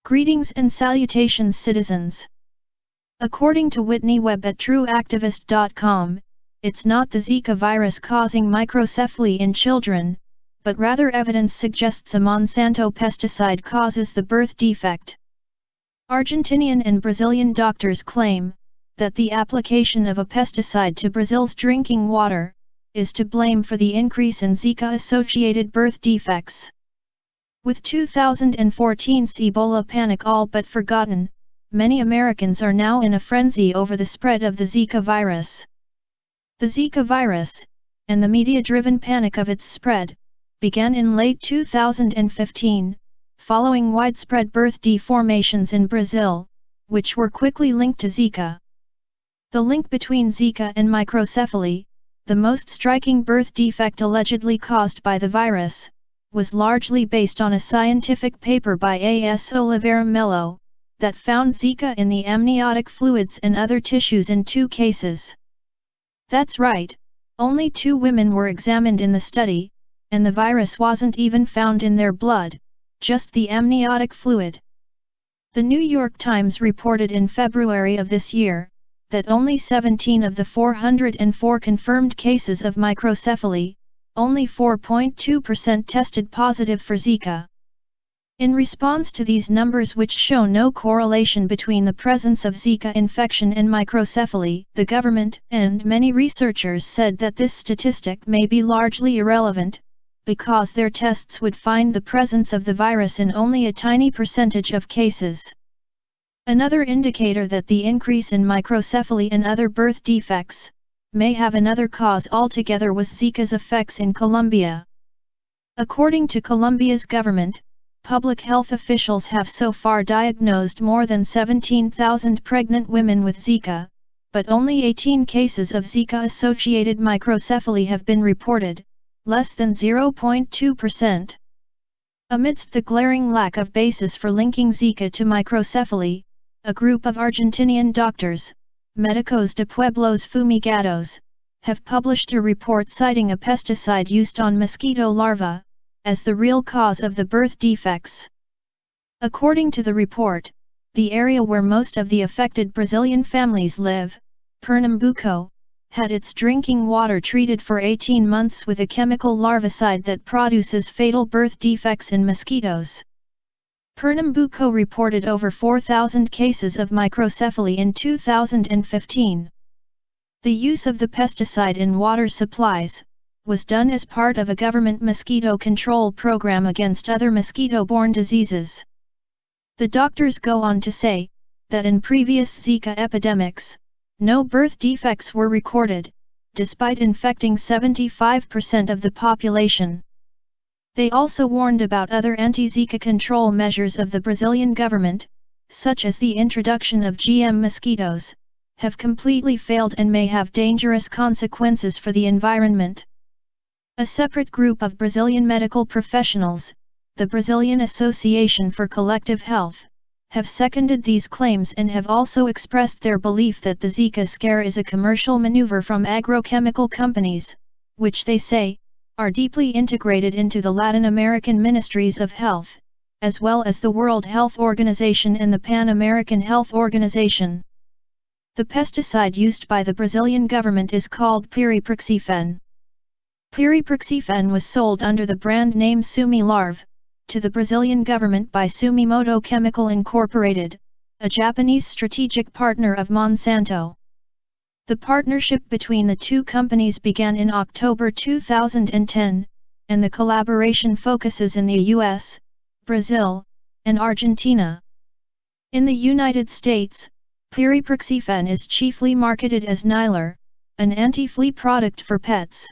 Greetings and salutations, citizens. According to Whitney Webb at trueactivist.com, it's not the Zika virus causing microcephaly in children, but rather evidence suggests a Monsanto pesticide causes the birth defect. Argentinian and Brazilian doctors claim that the application of a pesticide to Brazil's drinking water is to blame for the increase in Zika-associated birth defects. With 2014's Ebola panic all but forgotten, many Americans are now in a frenzy over the spread of the Zika virus. The Zika virus, and the media-driven panic of its spread, began in late 2015, following widespread birth deformations in Brazil, which were quickly linked to Zika. The link between Zika and microcephaly, the most striking birth defect allegedly caused by the virus, was largely based on a scientific paper by A.S. Oliveira Melo, that found Zika in the amniotic fluids and other tissues in 2 cases. That's right, only 2 women were examined in the study, and the virus wasn't even found in their blood, just the amniotic fluid. The New York Times reported in February of this year, that only 17 of the 404 confirmed cases of microcephaly, only 4.2% tested positive for Zika. In response to these numbers, which show no correlation between the presence of Zika infection and microcephaly, the government and many researchers said that this statistic may be largely irrelevant, because their tests would find the presence of the virus in only a tiny percentage of cases. Another indicator that the increase in microcephaly and other birth defects may have another cause altogether was Zika's effects in Colombia. According to Colombia's government, public health officials have so far diagnosed more than 17,000 pregnant women with Zika, but only 18 cases of Zika-associated microcephaly have been reported, less than 0.2%. Amidst the glaring lack of basis for linking Zika to microcephaly, a group of Argentinian doctors, Médicos de Pueblos Fumigados, have published a report citing a pesticide used on mosquito larvae as the real cause of the birth defects. According to the report, the area where most of the affected Brazilian families live, Pernambuco, had its drinking water treated for 18 months with a chemical larvicide that produces fatal birth defects in mosquitoes. Pernambuco reported over 4,000 cases of microcephaly in 2015. The use of the pesticide in water supplies was done as part of a government mosquito control program against other mosquito-borne diseases. The doctors go on to say that in previous Zika epidemics, no birth defects were recorded, despite infecting 75% of the population. They also warned about other anti-Zika control measures of the Brazilian government, such as the introduction of GM mosquitoes, have completely failed and may have dangerous consequences for the environment. A separate group of Brazilian medical professionals, the Brazilian Association for Collective Health, have seconded these claims and have also expressed their belief that the Zika scare is a commercial maneuver from agrochemical companies, which they say are deeply integrated into the Latin American Ministries of Health, as well as the World Health Organization and the Pan American Health Organization. The pesticide used by the Brazilian government is called piriproxifen. Piriproxifen was sold under the brand name Sumi-Larv to the Brazilian government by Sumitomo Chemical Incorporated, a Japanese strategic partner of Monsanto. The partnership between the 2 companies began in October 2010, and the collaboration focuses in the US, Brazil, and Argentina. In the United States, piriproxifen is chiefly marketed as Nylar, an anti-flea product for pets.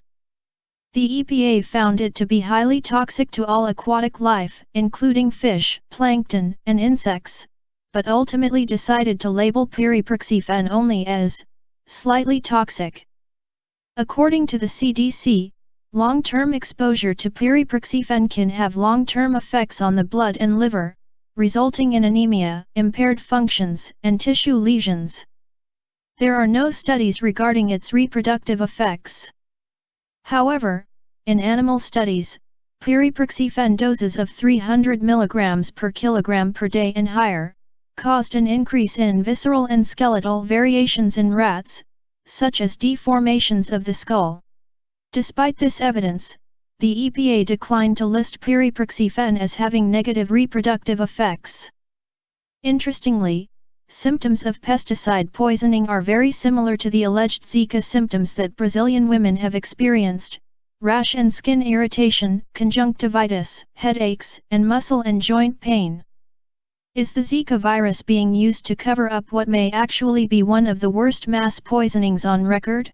The EPA found it to be highly toxic to all aquatic life, including fish, plankton, and insects, but ultimately decided to label piriproxifen only as slightly toxic. According to the CDC, long-term exposure to piriproxifen can have long-term effects on the blood and liver, resulting in anemia, impaired functions, and tissue lesions. There are no studies regarding its reproductive effects. However, in animal studies, Pyriproxyfen doses of 300 mg per kilogram per day and higher, caused an increase in visceral and skeletal variations in rats, such as deformations of the skull. Despite this evidence, the EPA declined to list pyriproxyfen as having negative reproductive effects. Interestingly, symptoms of pesticide poisoning are very similar to the alleged Zika symptoms that Brazilian women have experienced: rash and skin irritation, conjunctivitis, headaches, and muscle and joint pain. Is the Zika virus being used to cover up what may actually be one of the worst mass poisonings on record?